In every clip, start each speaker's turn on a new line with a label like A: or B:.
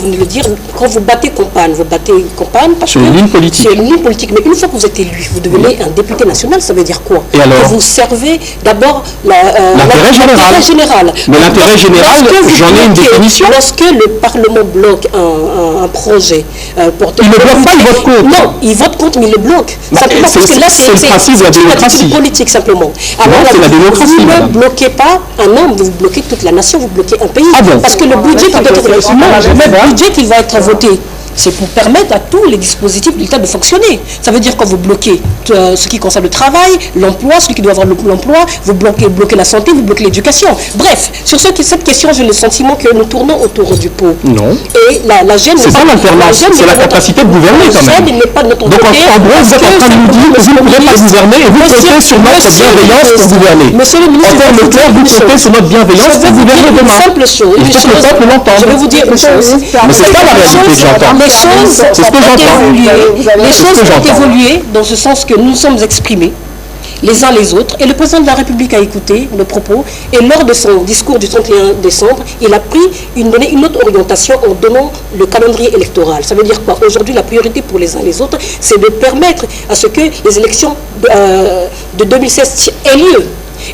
A: Vous le dire, quand vous battez campagne parce
B: sur une ligne politique.
A: C'est une ligne politique, mais une fois que vous êtes élu, vous devenez un député national, ça veut dire quoi?
B: Et alors?
A: Que vous servez d'abord
B: l'intérêt général. Mais l'intérêt général, j'en ai une définition.
A: Lorsque le Parlement bloque un projet
B: il ne bloque pas, il vote contre.
A: Non, il vote contre, mais il le bloque.
B: Simplement parce que là, c'est le principe de la démocratie.
A: Politique, simplement.
B: Alors, c'est la démocratie,
A: vous ne bloquez pas un homme, vous bloquez toute la nation, vous bloquez un pays.
B: Ah bon?
A: Parce que le budget qui doit être... Le budget qui va être voté, c'est pour permettre à tous les dispositifs de l'État de fonctionner. Ça veut dire quand vous bloquez ce qui concerne le travail, l'emploi, celui qui doit avoir l'emploi, vous bloquez la santé, vous bloquez l'éducation. Bref, sur cette question, j'ai le sentiment que nous tournons autour du pot.
B: Non.
A: Et la gêne...
B: C'est ça l'alternance, c'est la capacité de gouverner quand même. Donc en gros, vous êtes en train de nous dire que vous ne pouvez pas gouverner et vous comptez sur notre bienveillance pour gouverner.
A: Monsieur le ministre,
B: en termes de clair, vous comptez sur notre bienveillance pour gouverner demain.
A: Simple chose.
B: Il faut que le peuple l'entende.
A: Je vais vous dire une chose.
B: Mais c'est pas la réalité que j'entends.
A: Les choses ont évolué dans ce sens que nous sommes exprimés les uns les autres, et le président de la République a écouté nos propos, et lors de son discours du 31 décembre, il a donné une autre orientation en donnant le calendrier électoral. Ça veut dire quoi? Aujourd'hui, la priorité pour les uns et les autres, c'est de permettre à ce que les élections de 2016 aient lieu.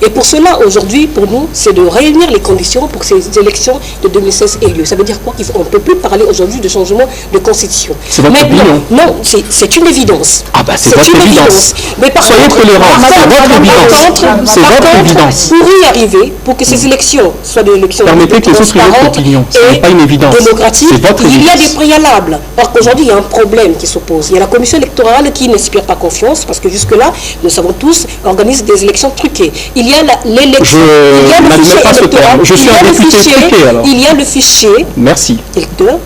A: Et pour cela, aujourd'hui, pour nous, c'est de réunir les conditions pour que ces élections de 2016 aient lieu. Ça veut dire quoi? On ne peut plus parler aujourd'hui de changement de constitution.
B: C'est votre opinion?
A: Non, c'est une évidence.
B: Ah bah c'est votre évidence.
A: Mais
B: soyez tolérants, c'est votre évidence. C'est votre évidence.
A: Pour y arriver, pour que ces élections soient des élections
B: permettez que les autres aient une opinion. Ce n'est pas une évidence.
A: Démocratique, il y a des préalables. Or qu'aujourd'hui, il y a un problème qui s'oppose. Il y a la commission électorale qui n'inspire pas confiance, parce que jusque-là, nous savons tous, organise des élections truquées. Il y a l'élection, il y a le fichier électoral,
B: je suis un député truqué, alors.
A: Il y a le fichier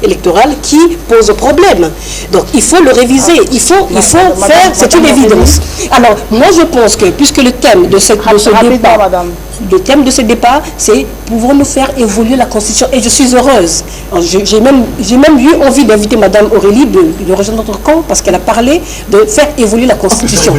A: électoral qui pose problème. Donc il faut le réviser, il faut faire, c'est une évidence. Alors moi je pense que puisque le thème de ce débat, c'est pouvons-nous faire évoluer la Constitution, et je suis heureuse. J'ai même eu envie d'inviter Madame Aurélie de rejoindre notre camp parce qu'elle a parlé de faire évoluer la Constitution.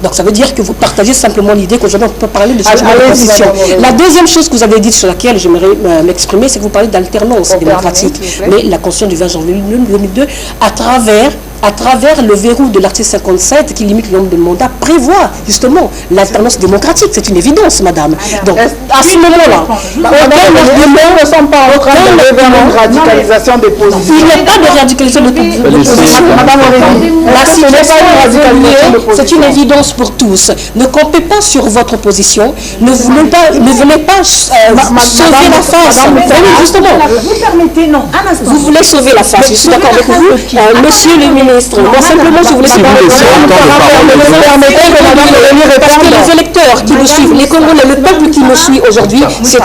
A: Donc ça veut dire que vous partagez simplement l'idée qu'aujourd'hui on peut parler de changement de constitution. La deuxième chose que vous avez dite sur laquelle j'aimerais m'exprimer, c'est que vous parlez d'alternance démocratique. Mais la Constitution du 20 janvier 2002, à travers le verrou de l'article 57 qui limite le nombre de mandats, prévoit justement l'alternance démocratique. C'est une évidence, madame. Donc, à ce moment-là,
C: nous ne sommes pas en train de lever une radicalisation des positions.
A: Il n'y a pas de radicalisation des positions. Madame Aurélie, la situation c'est une évidence pour tous. Ne campez pas sur votre position. Ne venez pas sauver la face. Justement.
D: Vous permettez, non, un instant.
A: Vous voulez sauver la face. Je suis d'accord avec vous. Monsieur le ministre, moi simplement je voulais savoir parce que les électeurs qui nous suivent, les Congolais, le peuple qui nous suit aujourd'hui, c'est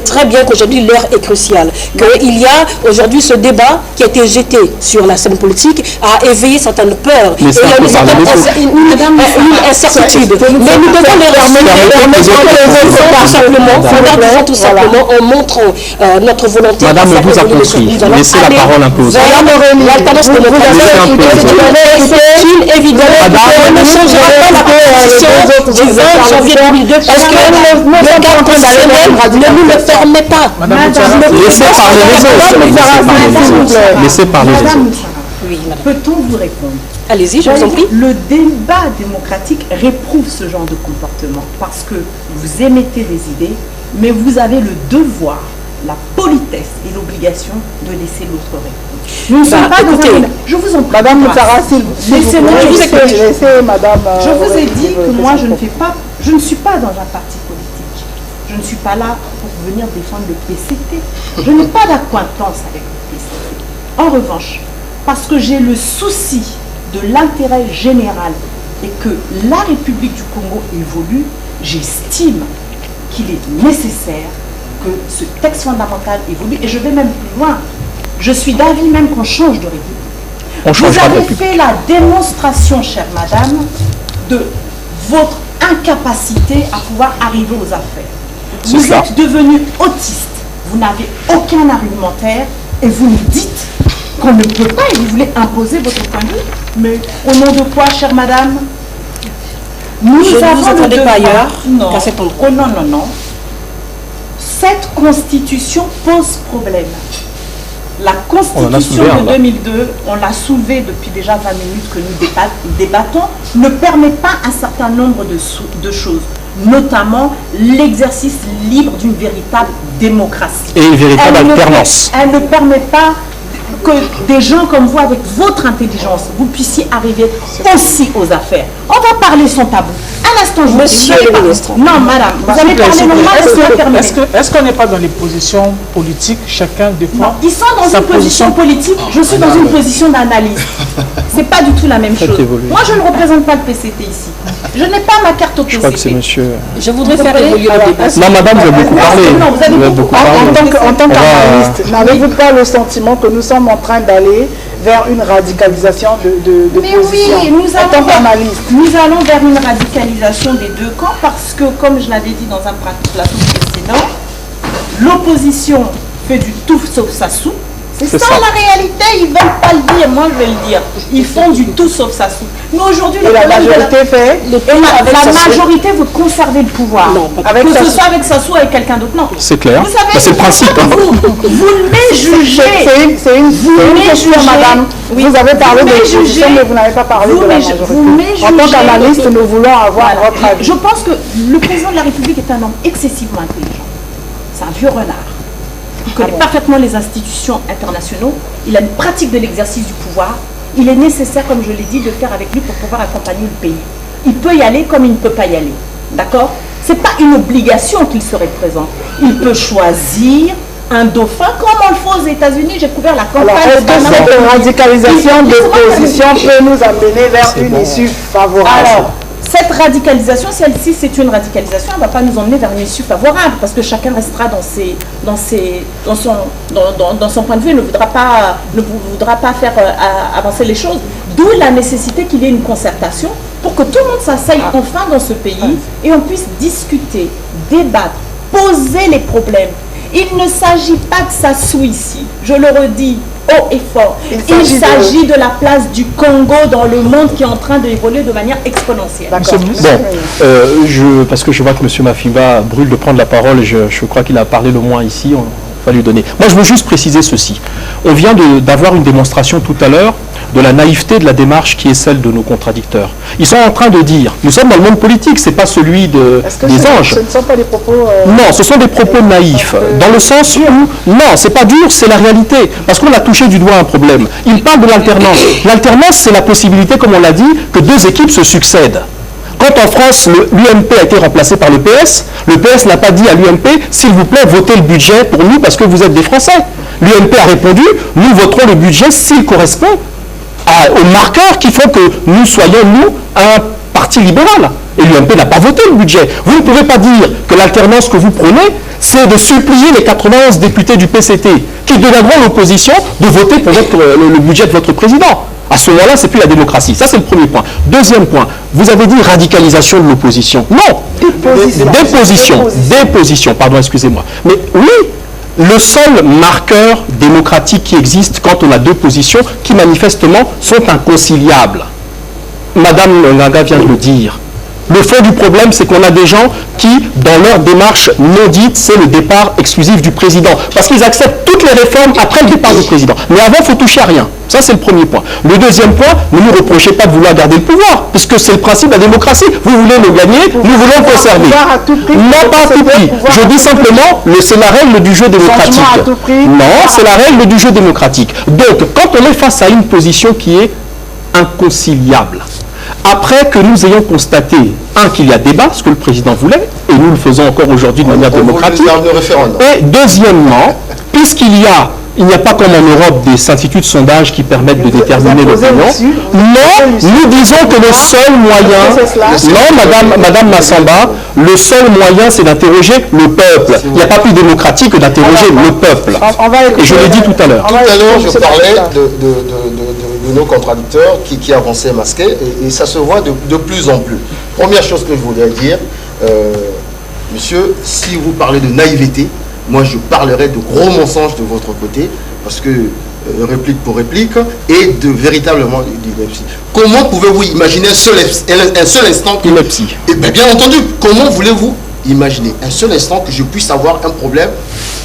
A: très bien qu'aujourd'hui l'heure est cruciale. Qu'il y a aujourd'hui ce débat qui a été jeté sur la scène politique a éveillé certaines peurs et une incertitude. Mais nous devons les remettre tout simplement en montrant notre volonté.
B: Madame, on vous a compris. Laissez la parole un peu aux
A: l'alternance démocratique. C'est une évidence. On ne changera pas la constitution du 20 janvier 2002 parce que le cadre constitutionnel ne nous le permet pas.
B: Laissez parler les autres.
D: Oui, peut-on vous répondre?
A: Allez-y, je vous en prie.
D: Le débat démocratique réprouve ce genre de comportement parce que vous émettez des idées, mais vous avez le devoir, la politesse et l'obligation de laisser l'autre répondre. Nous ne sommes pas dans un... Je vous en prie.
C: Madame Moussara,
D: laissez-moi,
C: je vous
D: ai dit que moi, je ne suis pas dans un parti politique. Je ne suis pas là pour venir défendre le PCT. Je n'ai pas d'acquaintance avec le PCT. En revanche, parce que j'ai le souci de l'intérêt général et que la République du Congo évolue, j'estime qu'il est nécessaire que ce texte fondamental évolue. Et je vais même plus loin. Je suis d'avis même qu'on change de République. Vous avez fait la démonstration, chère madame, de votre incapacité à pouvoir arriver aux affaires. Vous êtes devenu autiste. Vous n'avez aucun argumentaire et vous nous dites qu'on ne peut pas et vous voulez imposer votre point de vue. Mais au nom de quoi, chère madame? Nous avons le devoir. Non. Oh non, non, non. Cette constitution pose problème. La Constitution de 2002, on l'a soulevée depuis déjà 20 minutes que nous débattons, ne permet pas un certain nombre de choses, notamment l'exercice libre d'une véritable démocratie.
B: Et une véritable alternance.
D: Elle ne permet pas que des gens comme vous, avec votre intelligence, vous puissiez arriver aussi aux affaires. On va parler sans tabou. Un instant, je
A: Monsieur le ministre.
D: Non, madame, vous allez parler normalement.
C: Est-ce qu'on n'est pas dans les positions politiques, chacun défend?
D: Ils sont dans une position politique, je suis dans une position d'analyse. C'est pas du tout la même chose. Moi, je ne représente pas le PCT ici. Je n'ai pas ma carte au PCT.
B: Je crois que c'est monsieur...
A: Je voudrais faire évoluer le débat.
B: Non, madame, vous avez beaucoup parlé.
D: Non, vous avez beaucoup
C: En tant qu'analyste, n'avez-vous pas le sentiment que nous sommes en train d'aller vers une radicalisation de position?
D: Oui, en tant qu'analyste, nous allons vers une radicalisation des deux camps parce que, comme je l'avais dit dans un plateau précédent, l'opposition fait du tout sauf sa soupe. C'est ça la réalité, ils ne veulent pas le dire, moi je vais le dire. Ils font du tout sauf sa soupe. Mais aujourd'hui,
C: la majorité fait.
D: La majorité veut conserver le pouvoir. Non, que ce soit avec Sassou ou avec quelqu'un d'autre, non.
B: C'est clair.
D: Vous savez,
B: c'est le principe.
D: Vous m'éjugez.
C: C'est une question, madame.
D: Oui.
C: Vous avez parlé de l'opposition, mais vous n'avez pas parlé de la majorité. En tant qu'analyste, nous voulons avoir votre avis.
D: Je pense que le président de la République est un homme excessivement intelligent. C'est un vieux renard. Il connaît parfaitement les institutions internationales. Il a une pratique de l'exercice du pouvoir. Il est nécessaire, comme je l'ai dit, de faire avec lui pour pouvoir accompagner le pays. Il peut y aller comme il ne peut pas y aller. D'accord? Ce n'est pas une obligation qu'il serait présent. Il peut choisir un dauphin, comme on le fait aux États-Unis. J'ai couvert la campagne.
C: Est-ce que cette radicalisation d'opposition peut nous amener vers une issue favorable?
D: Alors, cette radicalisation, celle-ci, c'est une radicalisation, elle ne va pas nous emmener vers une issue favorable, parce que chacun restera dans son point de vue, ne voudra pas faire avancer les choses. D'où la nécessité qu'il y ait une concertation pour que tout le monde s'asseye enfin dans ce pays et on puisse discuter, débattre, poser les problèmes. Il ne s'agit pas que ça soit ici, je le redis haut et fort. Il s'agit de la place du Congo dans le monde qui est en train d'évoluer de manière exponentielle.
B: Bon, parce que je vois que M. Mafiba brûle de prendre la parole, et je crois qu'il a parlé le moins ici, on va lui donner. Moi, je veux juste préciser ceci. On vient d'avoir une démonstration tout à l'heure de la naïveté de la démarche qui est celle de nos contradicteurs. Ils sont en train de dire, nous sommes dans le monde politique, ce n'est pas celui des anges.
C: Ce ne sont pas des propos...
B: Non, ce sont des propos naïfs, dans le sens où, non, c'est pas dur, c'est la réalité, parce qu'on a touché du doigt un problème. Il parle de l'alternance. L'alternance, c'est la possibilité, comme on l'a dit, que deux équipes se succèdent. Quand en France, l'UMP a été remplacé par le PS n'a pas dit à l'UMP, s'il vous plaît, votez le budget pour nous parce que vous êtes des Français. L'UMP a répondu, nous voterons le budget s'il correspond aux marqueurs qui font que nous soyons, nous, un parti libéral. Et l'UMP n'a pas voté le budget. Vous ne pouvez pas dire que l'alternance que vous prenez, c'est de supplier les 91 députés du PCT qui deviendront l'opposition de voter pour le budget de votre président. À ce moment-là, c'est plus la démocratie. Ça, c'est le premier point. Deuxième point, vous avez dit radicalisation de l'opposition. Non, déposition, pardon, excusez-moi. Mais oui, le seul marqueur démocratique qui existe quand on a deux positions qui manifestement sont inconciliables. Madame Ngaga vient de le dire. Le fond du problème, c'est qu'on a des gens qui, dans leur démarche non dite, c'est le départ exclusif du président. Parce qu'ils acceptent toutes les réformes après le départ du président. Mais avant, il faut toucher à rien. Ça, c'est le premier point. Le deuxième point, ne nous reprochez pas de vouloir garder le pouvoir, puisque c'est le principe de la démocratie. Vous voulez le gagner, nous voulons le conserver. Non, pas à tout prix. Je dis simplement, c'est la règle du jeu démocratique. Non, c'est la règle du jeu démocratique. Donc, quand on est face à une position qui est inconciliable, après que nous ayons constaté, qu'il y a débat, ce que le président voulait, et nous le faisons encore aujourd'hui de manière démocratique, et deuxièmement, puisqu'il n'y a pas comme en Europe des instituts de sondage qui permettent de déterminer l'opinion. Non, nous disons que le seul moyen, non, Madame Massamba, le seul moyen c'est d'interroger le peuple. Il n'y a pas plus démocratique que d'interroger le peuple. Et je l'ai dit tout à l'heure.
E: Tout à l'heure, je parlais de nos contradicteurs qui avançaient masqués et ça se voit de plus en plus. Première chose que je voudrais dire, monsieur, si vous parlez de naïveté, moi, je parlerai de gros mensonges de votre côté, parce que réplique pour réplique, et de véritablement d'ineptie. Comment pouvez-vous imaginer un seul instant que...
B: Ineptie.
E: Et bien entendu, comment voulez-vous imaginer un seul instant que je puisse avoir un problème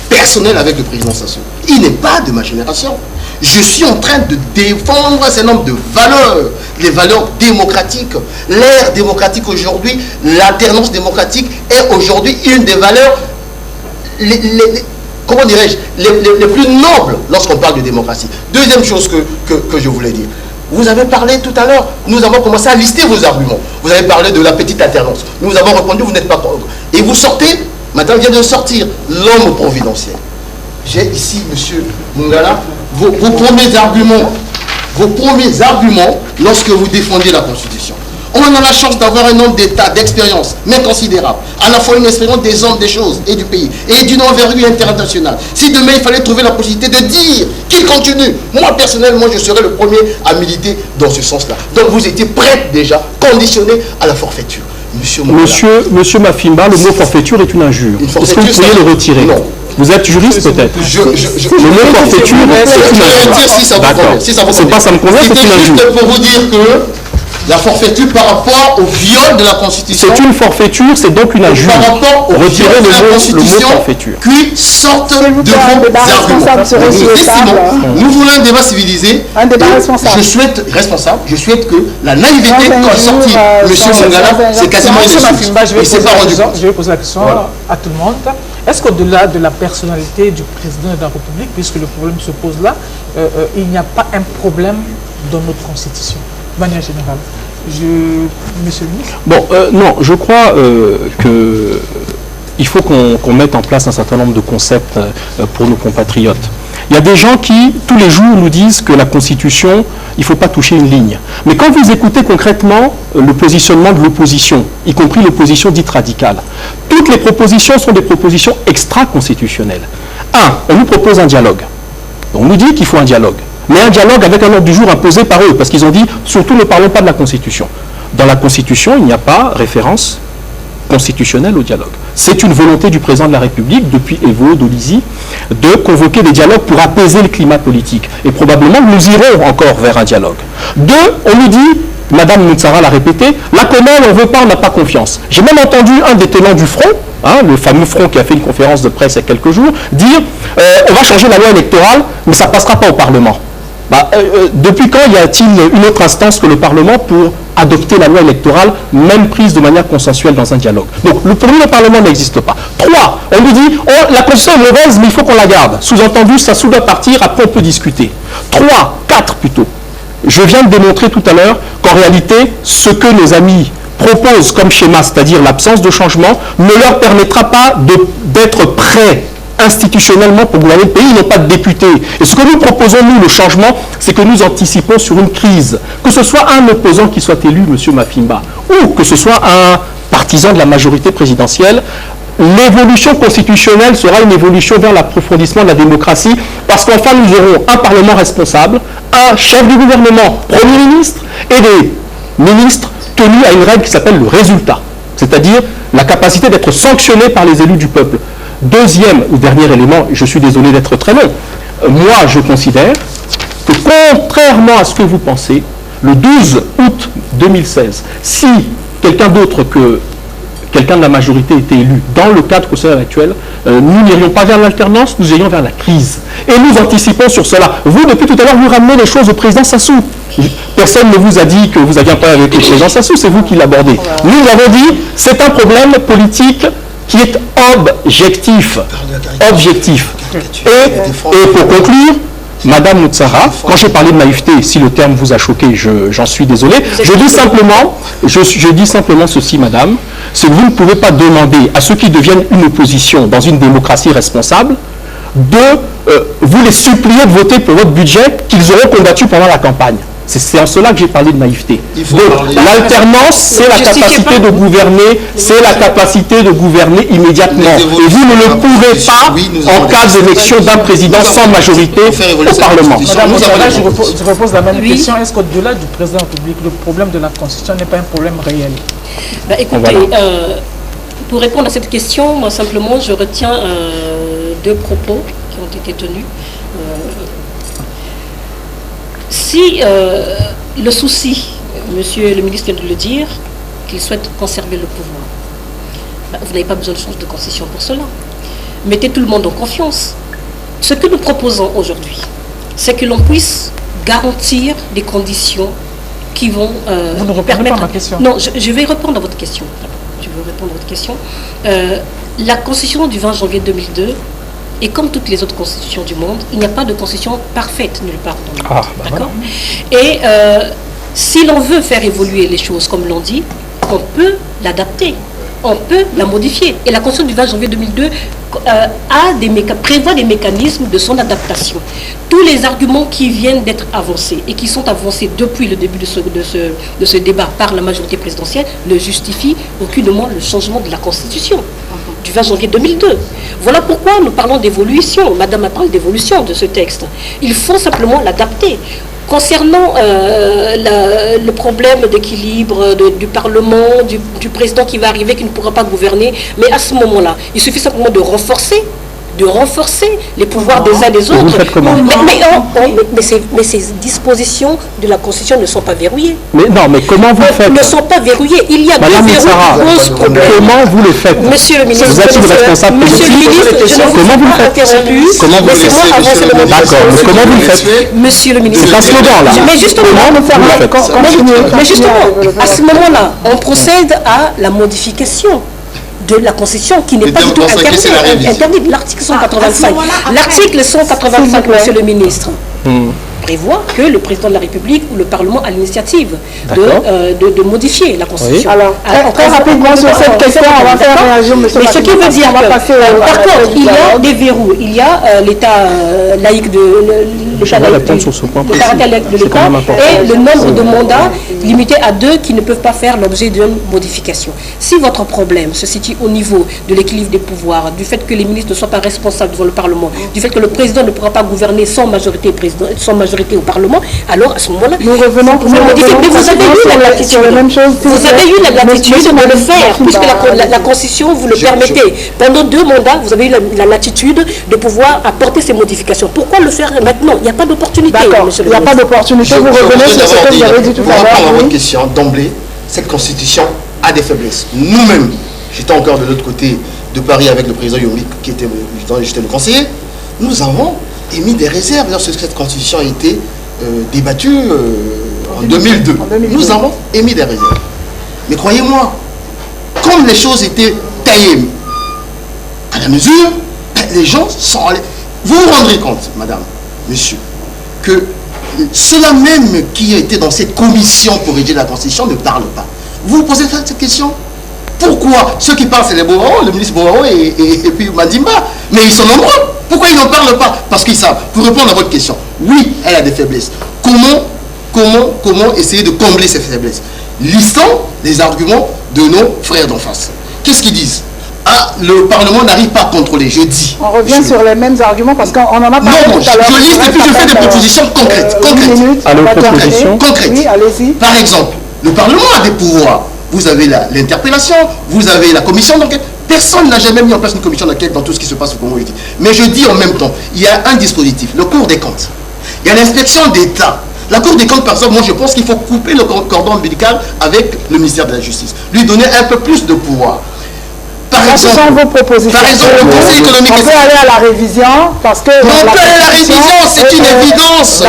E: personnel avec le président Sassou. Il n'est pas de ma génération. Je suis en train de défendre un certain nombre de valeurs, les valeurs démocratiques. L'ère démocratique aujourd'hui, l'alternance démocratique est aujourd'hui une des valeurs, comment dirais-je, les plus nobles lorsqu'on parle de démocratie. Deuxième chose que je voulais dire. Vous avez parlé tout à l'heure, nous avons commencé à lister vos arguments. Vous avez parlé de la petite alternance. Nous avons répondu, vous n'êtes pas... Et vous sortez, maintenant vient de sortir l'homme providentiel. J'ai ici, monsieur Mungala, vos premiers arguments lorsque vous défendez la Constitution. On a la chance d'avoir un nombre d'états, d'expérience, mais considérable. À la fois une expérience des hommes, des choses et du pays, et d'une envergure internationale. Si demain il fallait trouver la possibilité de dire qu'il continue, moi personnellement je serais le premier à militer dans ce sens-là. Donc vous étiez prêt déjà, conditionné à la forfaiture.
B: Monsieur Mafimba, le mot forfaiture est une injure. Est-ce que vous pourriez le retirer? Non. Vous êtes juriste peut-être? Le mot forfaiture, c'est une injure. Si ça vous convient. Ça me convient, c'est une injure.
E: Juste pour vous dire que la forfaiture par rapport au viol de la Constitution.
B: C'est une forfaiture, c'est donc une injure.
E: Par rapport au viol de la Constitution, qui sortent de vos arguments. Nous voulons un débat civilisé.
C: Un débat responsable.
E: Je souhaite que la naïveté qu'a sorti M. Mungala, c'est quasiment une excuse.
F: Je vais poser la question à tout le monde. Est-ce qu'au-delà de la personnalité du président de la République, puisque le problème se pose là, il n'y a pas un problème dans notre Constitution? De manière générale. Monsieur le ministre.
B: Bon, non, je crois qu'il faut qu'on mette en place un certain nombre de concepts pour nos compatriotes. Il y a des gens qui, tous les jours, nous disent que la Constitution, il ne faut pas toucher une ligne. Mais quand vous écoutez concrètement le positionnement de l'opposition, y compris l'opposition dite radicale, toutes les propositions sont des propositions extra-constitutionnelles. On nous propose un dialogue. On nous dit qu'il faut un dialogue. Mais un dialogue avec un ordre du jour imposé par eux, parce qu'ils ont dit, surtout ne parlons pas de la Constitution. Dans la Constitution, il n'y a pas référence constitutionnelle au dialogue. C'est une volonté du président de la République, depuis Evo, Dolizy, de convoquer des dialogues pour apaiser le climat politique. Et probablement, nous irons encore vers un dialogue. On nous dit, Madame Moutsara l'a répété, la commune, on ne veut pas, on n'a pas confiance. J'ai même entendu un des tenants du front, le fameux front qui a fait une conférence de presse il y a quelques jours, dire on va changer la loi électorale, mais ça ne passera pas au Parlement. Depuis quand y a-t-il une autre instance que le Parlement pour adopter la loi électorale, même prise de manière consensuelle dans un dialogue? Donc, le Parlement n'existe pas. 3, on nous dit, la Constitution est mauvaise, mais il faut qu'on la garde. Sous-entendu, ça doit partir, après on peut discuter. 4 plutôt. Je viens de démontrer tout à l'heure qu'en réalité, ce que nos amis proposent comme schéma, c'est-à-dire l'absence de changement, ne leur permettra pas d'être prêts institutionnellement pour gouverner le pays, ils n'ont pas de députés. Et ce que nous proposons, nous, le changement, c'est que nous anticipons sur une crise. Que ce soit un opposant qui soit élu, M. Mafimba, ou que ce soit un partisan de la majorité présidentielle, l'évolution constitutionnelle sera une évolution vers l'approfondissement de la démocratie, parce qu'enfin, nous aurons un Parlement responsable, un chef du gouvernement, Premier ministre, et des ministres tenus à une règle qui s'appelle le résultat, c'est-à-dire la capacité d'être sanctionné par les élus du peuple. Deuxième ou dernier élément, je suis désolé d'être très long, moi je considère que contrairement à ce que vous pensez, le 12 août 2016, si quelqu'un d'autre que quelqu'un de la majorité était élu dans le cadre constitutionnel actuel, nous n'irions pas vers l'alternance, nous irions vers la crise. Et nous anticipons sur cela. Vous, depuis tout à l'heure, vous ramenez les choses au président Sassou. Personne ne vous a dit que vous aviez un problème avec le président Sassou, c'est vous qui l'abordez. Nous avons dit, c'est un problème politique qui est objectif. Et pour conclure, Madame Moutsara, quand j'ai parlé de naïveté, si le terme vous a choqué, j'en suis désolé. Je dis simplement ceci, Madame, c'est que vous ne pouvez pas demander à ceux qui deviennent une opposition dans une démocratie responsable de vous les supplier de voter pour votre budget qu'ils auront combattu pendant la campagne. C'est en cela que j'ai parlé de naïveté. Donc, l'alternance, c'est la capacité de gouverner, immédiatement. Et vous ne le pouvez pas en cas d'élection d'un président sans majorité au Parlement.
F: Madame, je repose la même question. Est-ce qu'au-delà du président de la République, le problème de la Constitution n'est pas un problème réel?
A: Écoutez, pour répondre à cette question, moi simplement, je retiens 2 propos qui ont été tenus. Si le souci, monsieur le ministre vient de le dire, qu'il souhaite conserver le pouvoir, vous n'avez pas besoin de changer de constitution pour cela. Mettez tout le monde en confiance. Ce que nous proposons aujourd'hui, c'est que l'on puisse garantir des conditions qui vont
F: Vous ne répondez pas à ma question.
A: Non, je vais répondre à votre question. Je vais répondre à votre question. La constitution du 20 janvier 2002, et comme toutes les autres constitutions du monde, il n'y a pas de constitution parfaite nulle part dans le monde. D'accord ? Et si l'on veut faire évoluer les choses comme l'on dit, on peut l'adapter, on peut la modifier. Et la constitution du 20 janvier 2002 prévoit des mécanismes de son adaptation. Tous les arguments qui viennent d'être avancés et qui sont avancés depuis le début de ce débat par la majorité présidentielle ne justifient aucunement le changement de la constitution du 20 janvier 2002. Voilà pourquoi nous parlons d'évolution. Madame a parlé d'évolution de ce texte. Il faut simplement l'adapter. Concernant le problème d'équilibre du Parlement, du président qui va arriver, qui ne pourra pas gouverner, mais à ce moment-là, il suffit simplement de renforcer les pouvoirs des uns des autres.
B: Vous faites comment?
A: Mais ces dispositions de la Constitution ne sont pas verrouillées.
B: Mais non, mais comment vous faites?
A: Ne sont pas verrouillées. Il y a
B: Madame
A: deux verrous qui posent problème.
B: Comment vous le faites?
A: Monsieur le ministre,
B: vous êtes une responsable
A: Monsieur le ministre, je ne vous ai pas interrompu.
E: Comment vous le
A: Laissez-moi
E: laissez,
A: avancer
E: monsieur
A: le
E: le
A: moment.
B: D'accord, mais comment vous le faites?
A: Monsieur le ministre.
B: C'est un slogan là.
A: Mais justement, mais justement, à ce moment-là, on procède à la modification de la Constitution qui n'est pas du tout interdite. L'article 185. L'article 185, monsieur le ministre, prévoit que le président de la République ou le Parlement a l'initiative de modifier la Constitution.
C: Oui. Alors, très rapidement sur cette question, on va faire réagir M.
A: Mais ce qui veut dire que, par contre, il y a des verrous. Il y a l'état laïque le caractère laïque de l'État et le nombre de mandats limité à 2 qui ne peuvent pas faire l'objet d'une modification. Si votre problème se situe au niveau de l'équilibre des pouvoirs, du fait que les ministres ne soient pas responsables devant le Parlement, du fait que le président ne pourra pas gouverner sans majorité au Parlement, alors à ce moment-là,
C: nous revenons pour
A: vous avez eu la latitude. Vous avez eu la latitude de le faire, puisque la Constitution vous le permettez. Pendant 2 mandats, vous avez eu la latitude de pouvoir apporter ces modifications. Pourquoi le faire maintenant? Il n'y a pas d'opportunité.
C: D'accord, il n'y a pas d'opportunité. Vous revenez sur ce que vous avez dit tout à l'heure.
E: Pour répondre à votre question, d'emblée, cette Constitution a des faiblesses. Nous-mêmes, j'étais encore de l'autre côté de Paris avec le président Yomi, qui était j'étais le conseiller, nous avons émis des réserves lorsque cette Constitution a été débattue en 2002. Nous avons émis des réserves. Mais croyez-moi, comme les choses étaient taillées à la mesure, les gens sont allés. Vous vous rendrez compte, madame, monsieur, que ceux-là même qui étaient dans cette commission pour rédiger la Constitution ne parlent pas. Vous vous posez cette question? Pourquoi? Ceux qui parlent, c'est les Bouvarons, le ministre Bouvarons et puis Madimba. Mais ils sont nombreux. Pourquoi ils n'en parlent pas? Parce qu'ils savent. Pour répondre à votre question, oui, elle a des faiblesses. Comment essayer de combler ces faiblesses? Listons les arguments de nos frères d'en face. Qu'est-ce qu'ils disent? Ah, le Parlement n'arrive pas à contrôler, je dis.
C: On revient sur les mêmes arguments parce qu'on en a parlé tout à l'heure.
E: Je liste et puis je fais des propositions concrètes. Concrètes.
C: Oui, allez-y.
E: Par exemple, le Parlement a des pouvoirs. Vous avez l'interpellation, vous avez la commission d'enquête. Personne n'a jamais mis en place une commission d'enquête dans tout ce qui se passe au Congo. Mais je dis en même temps, il y a un dispositif, le Cour des comptes. Il y a l'inspection d'État. La Cour des comptes, par exemple, moi je pense qu'il faut couper le cordon ombilical avec le ministère de la Justice. Lui donner un peu plus de pouvoir. Par exemple,
C: ce sont vos propositions.
E: Par exemple, le Conseil économique.
C: On peut aller à la révision parce que.
E: On peut aller à la révision, c'est une évidence.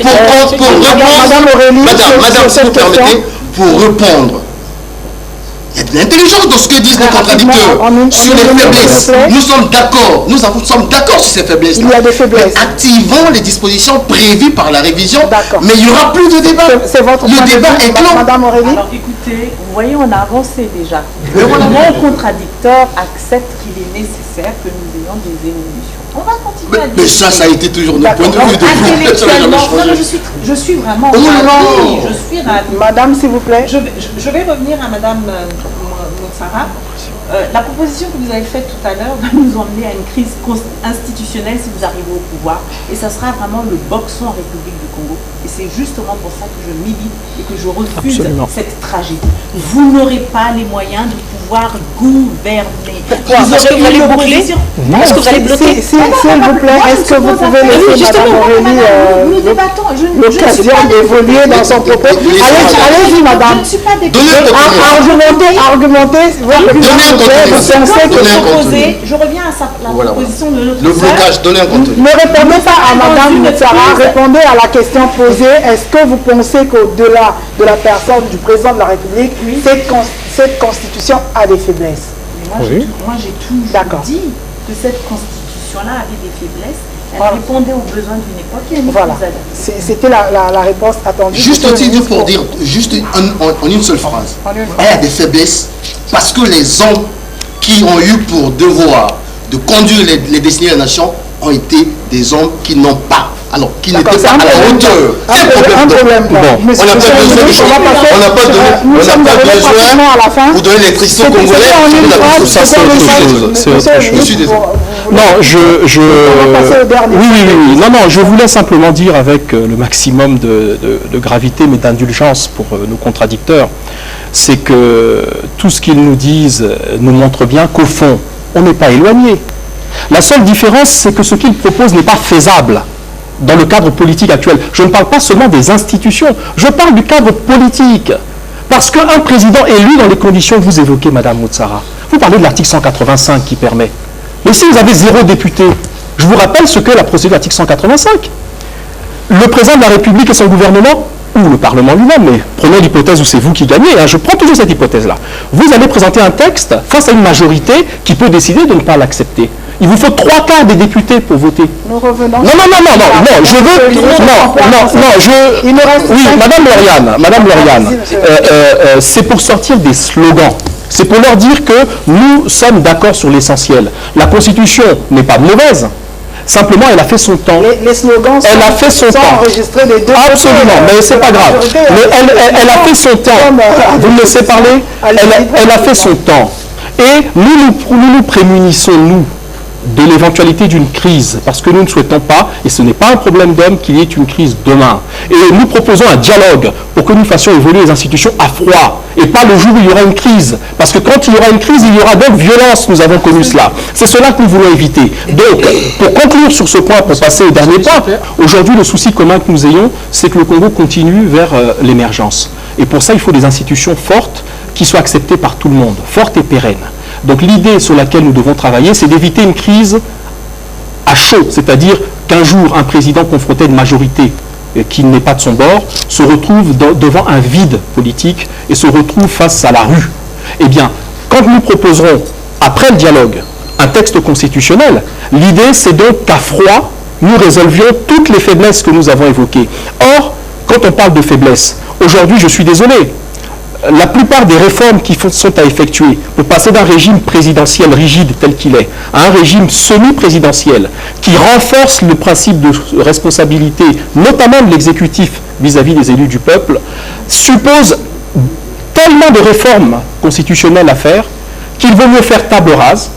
C: Madame Aurélie,
E: Madame, si vous permettez, pour répondre. Il y a de l'intelligence dans ce que disent nos contradicteurs sur les faiblesses. Nous sommes d'accord, nous sommes d'accord sur ces faiblesses.
C: Il y a des faiblesses.
E: Mais activons les dispositions prévues par la révision, mais il n'y aura plus de débat.
C: C'est votre
E: Le débat est clos.
C: Madame Aurélie.
D: Alors écoutez, vous voyez, on a avancé déjà. Mon contradicteur accepte qu'il est nécessaire que nous ayons des évolutions. On va continuer à dire.
E: Mais ça a été toujours notre point de vue.
D: Intellectuellement, je suis vraiment ravie. Je suis ravie.
C: Madame, s'il vous plaît.
D: Je vais revenir à Madame Sarah. La proposition que vous avez faite tout à l'heure va nous emmener à une crise institutionnelle si vous arrivez au pouvoir. Et ça sera vraiment le boxon en République du Congo. Et c'est justement pour ça que je milite et que je refuse cette tragédie. Vous n'aurez pas les moyens de pouvoir gouverner.
A: Est-ce que vous allez boucler? Est-ce que vous allez bloquer?
C: S'il vous plaît, est-ce que vous pouvez laisser Madame Aurélie
D: débattons.
C: L'occasion d'évoluer dans son propos. Allez-y, madame.
D: Je ne suis pas débattante.
C: Argumentez.
D: Je reviens à la proposition de notre
E: Le blocage, donnez un contenu.
C: Ne répondez pas à madame Sarah, répondez à la question posée. Est-ce que vous pensez qu'au-delà de la personne du président de la République, cette constitution a des faiblesses?
D: Moi, j'ai toujours dit que cette constitution-là avait des faiblesses. Elle répondait aux besoins d'une époque.
C: Voilà. C'était la réponse attendue.
E: Juste un titre pour dire, juste en une seule phrase. Elle a des faiblesses parce que les hommes qui ont eu pour devoir de conduire les destinées de la nation ont été des hommes qui n'ont pas, alors qui n'étaient pas à la hauteur.
C: C'est un problème.
E: Bon, on n'a pas besoin de changer. On n'a pas besoin pour donner l'électricité aux Congolais.
B: Ça, c'est autre chose.
E: Je suis désolé.
B: Non, oui. Non, je voulais simplement dire avec le maximum de gravité, mais d'indulgence pour nos contradicteurs, c'est que tout ce qu'ils nous disent nous montre bien qu'au fond, on n'est pas éloigné. La seule différence, c'est que ce qu'ils proposent n'est pas faisable dans le cadre politique actuel. Je ne parle pas seulement des institutions, je parle du cadre politique. Parce qu'un président élu dans les conditions que vous évoquez, Madame Moutsara, vous parlez de l'article 185 qui permet. Mais si vous avez 0 député, je vous rappelle ce qu'est la procédure de l'article 185. Le président de la République et son gouvernement, ou le Parlement lui-même, mais prenons l'hypothèse où c'est vous qui gagnez, je prends toujours cette hypothèse-là. Vous allez présenter un texte face à une majorité qui peut décider de ne pas l'accepter. Il vous faut 3/4 des députés pour voter.
C: Nous revenons.
B: Non, oui, Madame Lauriane, c'est pour sortir des slogans. C'est pour leur dire que nous sommes d'accord sur l'essentiel. La Constitution n'est pas mauvaise. Simplement, elle a fait son temps.
C: Les slogans sont enregistrés des deux.
B: Absolument, mais c'est pas grave. Mais elle a fait son temps. Vous me laissez parler? Elle a fait son temps. Et nous prémunissons, nous, de l'éventualité d'une crise, parce que nous ne souhaitons pas, et ce n'est pas un problème d'homme, qu'il y ait une crise demain. Et nous proposons un dialogue pour que nous fassions évoluer les institutions à froid, et pas le jour où il y aura une crise. Parce que quand il y aura une crise, il y aura donc violence, nous avons connu cela. C'est cela que nous voulons éviter. Donc, pour conclure sur ce point, pour passer au dernier point, aujourd'hui, le souci commun que nous ayons, c'est que le Congo continue vers l'émergence. Et pour ça, il faut des institutions fortes qui soient acceptées par tout le monde, fortes et pérennes. Donc l'idée sur laquelle nous devons travailler, c'est d'éviter une crise à chaud, c'est-à-dire qu'un jour, un président confronté à une majorité qui n'est pas de son bord se retrouve devant un vide politique et se retrouve face à la rue. Eh bien, quand nous proposerons, après le dialogue, un texte constitutionnel, l'idée c'est donc qu'à froid, nous résolvions toutes les faiblesses que nous avons évoquées. Or, quand on parle de faiblesses, aujourd'hui, je suis désolé, la plupart des réformes qui sont à effectuer pour passer d'un régime présidentiel rigide tel qu'il est à un régime semi-présidentiel qui renforce le principe de responsabilité, notamment de l'exécutif vis-à-vis des élus du peuple, suppose tellement de réformes constitutionnelles à faire qu'il vaut mieux faire table rase,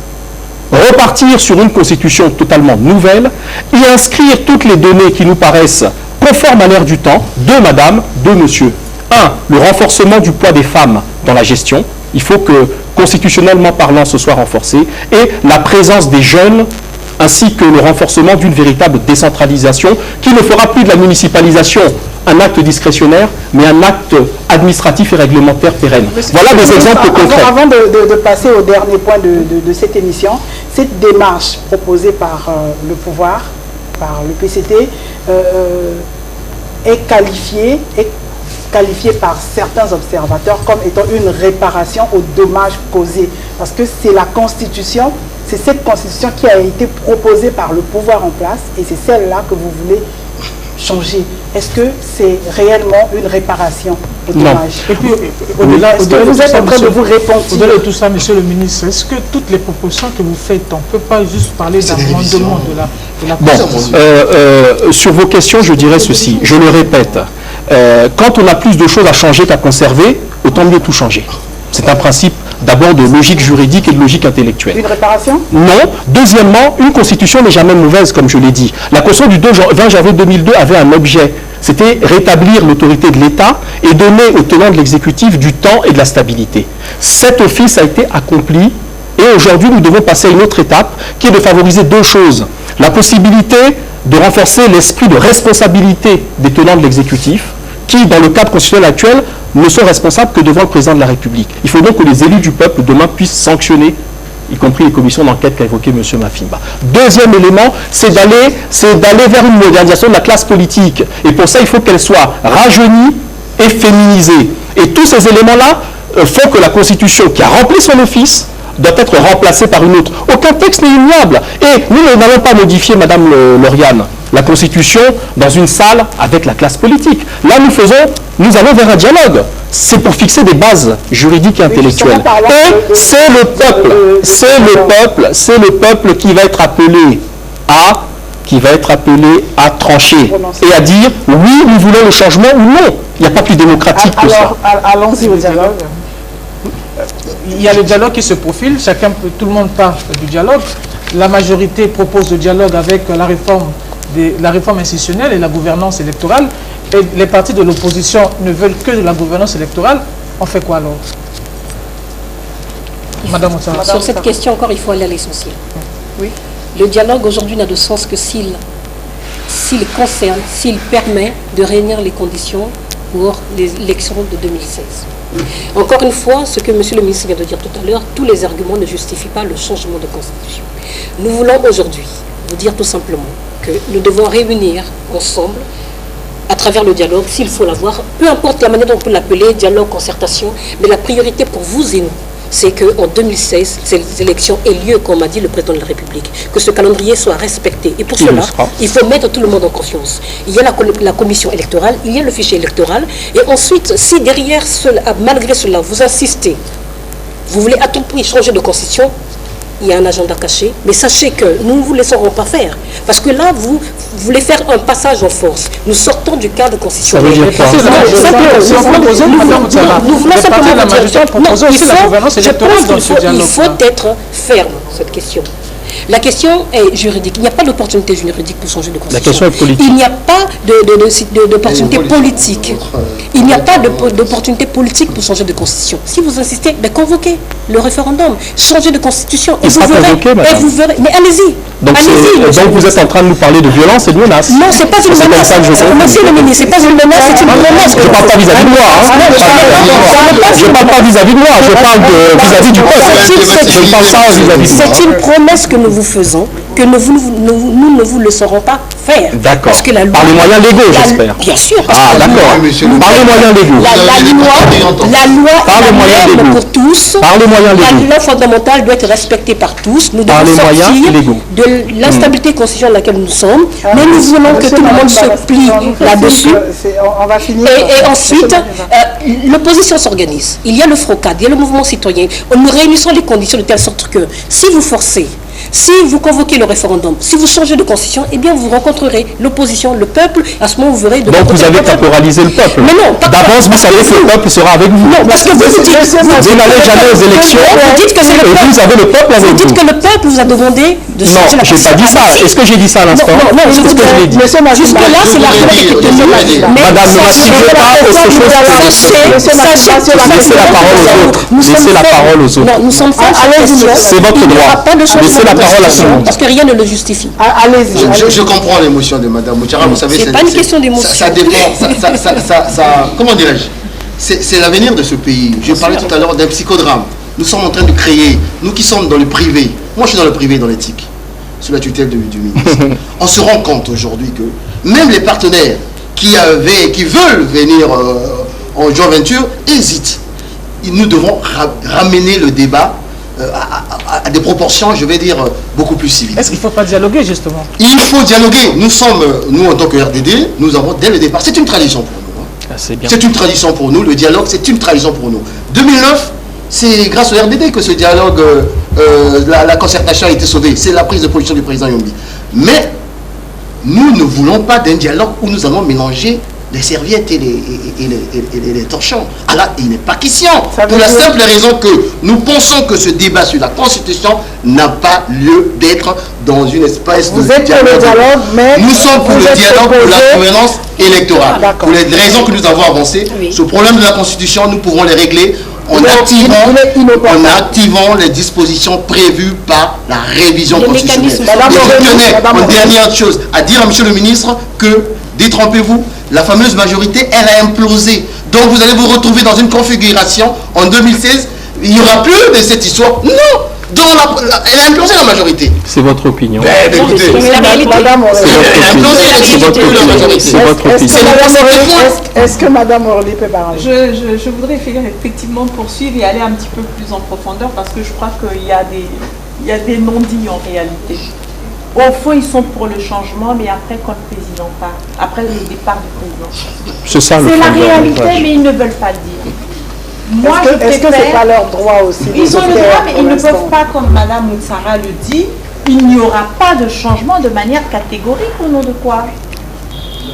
B: repartir sur une constitution totalement nouvelle et inscrire toutes les données qui nous paraissent conformes à l'ère du temps, de madame, de monsieur. 1. Le renforcement du poids des femmes dans la gestion. Il faut que, constitutionnellement parlant, ce soit renforcé. Et la présence des jeunes, ainsi que le renforcement d'une véritable décentralisation qui ne fera plus de la municipalisation un acte discrétionnaire, mais un acte administratif et réglementaire pérenne. Voilà des exemples concrets.
C: Avant de passer au dernier point de cette émission, cette démarche proposée par le pouvoir, par le PCT, est qualifiée par certains observateurs comme étant une réparation aux dommages causés. Parce que c'est la Constitution, c'est cette Constitution qui a été proposée par le pouvoir en place et c'est celle-là que vous voulez changer. Est-ce que c'est réellement une réparation aux dommages?
F: Et puis,
C: est-ce que vous êtes en train de vous répondre?
F: Au-delà de tout ça, monsieur le ministre, est-ce que toutes les propositions que vous faites, on ne peut pas juste parler d'amendement de la Constitution?
B: Sur vos questions, je dirais ceci. Je le répète. Quand on a plus de choses à changer qu'à conserver, autant mieux tout changer. C'est un principe d'abord de logique juridique et de logique intellectuelle.
C: Une réparation?
B: Non. Deuxièmement, une constitution n'est jamais mauvaise, comme je l'ai dit. La constitution du 20 janvier 2002 avait un objet. C'était rétablir l'autorité de l'État et donner aux tenants de l'exécutif du temps et de la stabilité. Cet office a été accompli et aujourd'hui, nous devons passer à une autre étape qui est de favoriser deux choses. La possibilité de renforcer l'esprit de responsabilité des tenants de l'exécutif, qui, dans le cadre constitutionnel actuel, ne sont responsables que devant le président de la République. Il faut donc que les élus du peuple, demain, puissent sanctionner, y compris les commissions d'enquête qu'a évoqué M. Mafimba. Deuxième élément, c'est d'aller vers une modernisation de la classe politique. Et pour ça, il faut qu'elle soit rajeunie et féminisée. Et tous ces éléments-là font que la Constitution, qui a rempli son office, doit être remplacée par une autre. Aucun texte n'est immuable. Et nous n'allons pas modifier, Madame Lauriane, la Constitution dans une salle avec la classe politique. Là, nous allons vers un dialogue. C'est pour fixer des bases juridiques et intellectuelles. Et c'est le peuple qui va être appelé à trancher et à dire oui, nous voulons le changement ou non. Il n'y a pas plus démocratique que ça.
C: Allons-y au dialogue.
F: Il y a le dialogue qui se profile, tout le monde parle du dialogue. La majorité propose le dialogue avec la réforme institutionnelle et la gouvernance électorale. Et les partis de l'opposition ne veulent que de la gouvernance électorale. On fait quoi alors? Madame Ouattara.
A: Sur cette question encore, il faut aller à l'essentiel.
F: Oui.
A: Le dialogue aujourd'hui n'a de sens que s'il permet de réunir les conditions pour l'élection de 2016. Encore une fois, ce que M. le ministre vient de dire tout à l'heure, tous les arguments ne justifient pas le changement de constitution. Nous voulons aujourd'hui vous dire tout simplement que nous devons réunir ensemble, à travers le dialogue, s'il faut l'avoir, peu importe la manière dont on peut l'appeler, dialogue, concertation, mais la priorité pour vous et nous, c'est qu'en 2016, ces élections aient lieu, comme a dit le président de la République, que ce calendrier soit respecté. Et pour cela, il faut mettre tout le monde en confiance. Il y a la commission électorale, il y a le fichier électoral, et ensuite, si derrière cela, malgré cela, vous insistez, vous voulez à tout prix changer de constitution, il y a un agenda caché, mais sachez que nous ne vous laisserons pas faire. Parce que là, vous voulez faire un passage en force. Nous sortons du cadre constitutionnel.
F: Nous voulons simplement
A: il faut être ferme, cette question. La question est juridique. Il n'y a pas d'opportunité juridique pour changer de constitution.
B: La question est politique.
A: Il n'y a pas d'opportunité politique. Il n'y a pas d'opportunité politique pour changer de constitution. Si vous insistez, convoquez le référendum, changez de constitution. Et vous verrez. Mais allez-y.
B: Donc vous êtes en train de nous parler de violence et de menace.
A: Non, c'est pas une menace. Monsieur le ministre, c'est pas une menace, c'est une menace.
B: Je ne parle pas vis-à-vis de moi. Je ne parle pas vis-à-vis de moi. Je parle vis-à-vis du peuple. Je ne parle pas vis-à-vis de moi.
A: C'est une promesse que nous vous faisons, que nous ne vous laisserons pas faire.
B: D'accord.
A: Parce que la loi,
B: par les moyens légaux, j'espère.
A: Bien sûr.
B: Ah, d'accord. Par les moyens légaux.
A: La loi pour tous.
B: Par les moyens légaux.
A: La loi fondamentale doit être respectée par tous. Nous devons sortir de l'instabilité constitutionnelle dans laquelle nous sommes. Mais nous voulons que tout le monde se plie là-dessus.
C: On va finir.
A: Et ensuite, l'opposition s'organise. Il y a le FROCAD, il y a le mouvement citoyen. Nous réunissons les conditions de telle sorte que si vous forcez, si vous convoquez le référendum, si vous changez de constitution, eh bien vous rencontrerez l'opposition, le peuple, à ce moment vous verrez...
B: Donc vous avez caporalisé le peuple.
A: Mais non,
B: d'avance vous savez que le peuple sera avec vous.
A: Non, parce que vous
B: n'allez jamais aux élections.
A: Vous dites que c'est le peuple.
B: Vous avez le peuple avec vous.
A: Vous dites que le peuple vous a demandé de changer la constitution.
B: Non, je n'ai pas dit ça. Est-ce que j'ai dit ça à l'instant?
A: Non, je vous dis. Jusque-là, c'est l'argument qui était tenu.
B: Madame, ne m'assumez pas autre chose que laissez la parole aux autres. Laissez la parole aux autres.
A: Non, nous sommes face à la question.
B: C'est votre droit. Laissez la parole à tout le monde.
A: Parce que rien ne le justifie.
C: Allez-y.
E: Je comprends l'émotion de Mme Ouattara. Vous savez,
A: c'est pas une question d'émotion.
E: Ça dépend. Comment dirais-je? C'est l'avenir de ce pays. Je parlais tout à l'heure d'un psychodrame. Nous sommes en train de créer, nous qui sommes dans le privé, moi je suis dans le privé, dans l'éthique, sous la tutelle du ministre. On se rend compte aujourd'hui que même les partenaires qui veulent venir en joint venture hésitent. Nous devons ramener le débat à des proportions, je vais dire, beaucoup plus civiles.
F: Est-ce qu'il ne faut pas dialoguer, justement?
E: Il faut dialoguer. Nous en tant que RDD, nous avons dès le départ, c'est une tradition pour nous. Hein. C'est une tradition pour nous, le dialogue, c'est une tradition pour nous. 2009, c'est grâce au RDD que ce dialogue, la concertation a été sauvée. C'est la prise de position du président Yombi. Mais nous ne voulons pas d'un dialogue où nous allons mélanger les serviettes et les torchons. Alors, il n'est pas question. Pour la simple raison que nous pensons que ce débat sur la Constitution n'a pas lieu d'être dans une espèce de dialogue.
C: Pour le dialogue, mais
E: nous sommes pour le dialogue, pour la gouvernance électorale. Pour les raisons que nous avons avancées, ce problème de la Constitution, nous pouvons les régler activant les dispositions prévues par la révision constitutionnelle.
C: Madame,
E: En dernière chose, à dire à monsieur le ministre que, détrompez-vous, la fameuse majorité, elle a implosé. Donc vous allez vous retrouver dans une configuration en 2016, il n'y aura plus de cette histoire. Non, elle a implosé la majorité.
B: C'est votre opinion.
E: Écoutez,
C: est-ce que Madame Orly peut parler?
D: Je voudrais effectivement poursuivre et aller un petit peu plus en profondeur parce que je crois qu'il y a des non-dits en réalité. Au fond, ils sont pour le changement, mais après, quand le président part, après le départ du président.
B: C'est
D: la réalité, mais ils ne veulent pas le dire. Moi,
C: est-ce que c'est pas leur droit aussi?
D: Ils ont le droit, mais ils ne peuvent pas, comme Madame Outsara le dit, il n'y aura pas de changement de manière catégorique au nom de quoi?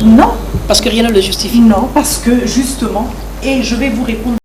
D: Non.
A: Parce que rien ne le justifie.
D: Non, parce que justement, et je vais vous répondre